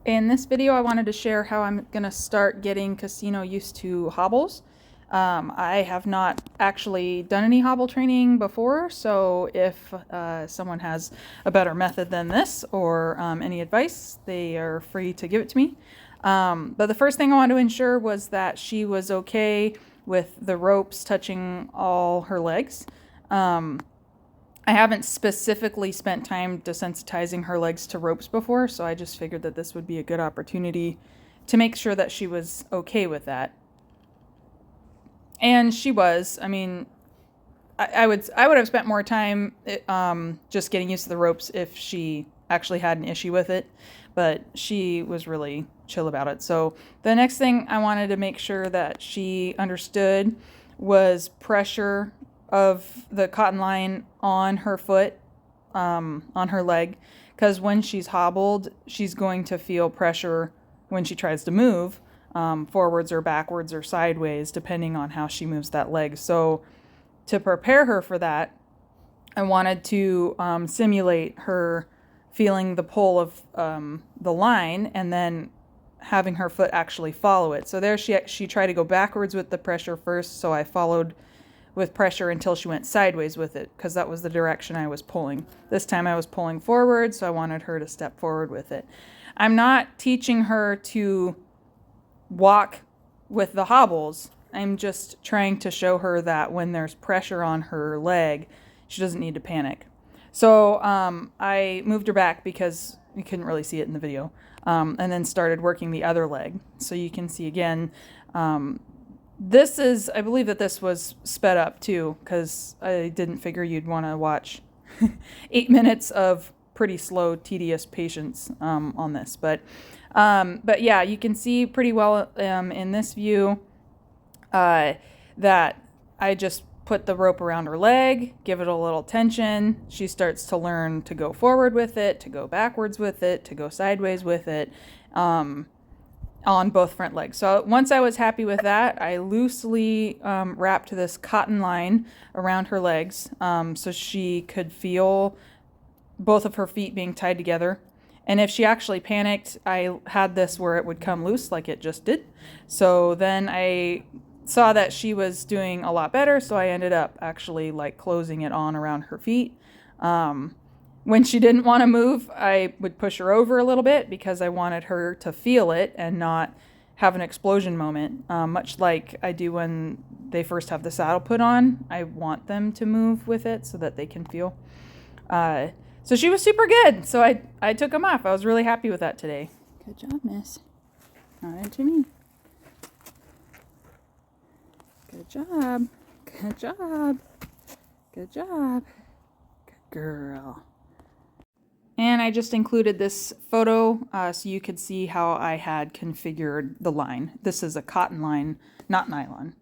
In this video, I wanted to share how I'm going to start getting Casino used to hobbles. I have not actually done any hobble training before, so if someone has a better method than this or any advice, they are free to give it to me. But the first thing I wanted to ensure was that she was okay with the ropes touching all her legs. I haven't specifically spent time desensitizing her legs to ropes before, so I just figured that this would be a good opportunity to make sure that she was okay with that. And she was. I mean, I would have spent more time just getting used to the ropes if she actually had an issue with it, but she was really chill about it. So the next thing I wanted to make sure that she understood was pressure of the cotton line on her foot, on her leg, because when she's hobbled, she's going to feel pressure when she tries to move, forwards or backwards or sideways, depending on how she moves that leg. So to prepare her for that, I wanted to simulate her feeling the pull of the line and then having her foot actually follow it. So there she tried to go backwards with the pressure first, so I followed with pressure until she went sideways with it, because that was the direction I was pulling. This time I was pulling forward, so I wanted her to step forward with it. I'm not teaching her to walk with the hobbles. I'm just trying to show her that when there's pressure on her leg, she doesn't need to panic. So I moved her back because you couldn't really see it in the video, and then started working the other leg. So you can see again, this is, I believe that this was sped up too, because I didn't figure you'd want to watch 8 minutes of pretty slow, tedious patience on this. But yeah, you can see pretty well in this view that I just put the rope around her leg, give it a little tension. She starts to learn to go forward with it, to go backwards with it, to go sideways with it. On both front legs. So once I was happy with that, I loosely wrapped this cotton line around her legs so she could feel both of her feet being tied together. And if she actually panicked, I had this where it would come loose like it just did. So then I saw that she was doing a lot better, so I ended up actually like closing it on around her feet. When she didn't want to move, I would push her over a little bit because I wanted her to feel it and not have an explosion moment, much like I do when they first have the saddle put on. I want them to move with it so that they can feel. So she was super good. So I took them off. I was really happy with that today. Good job, miss. Not into me. Good job. Good job. Good job. Good girl. And I just included this photo so you could see how I had configured the line. This is a cotton line, not nylon.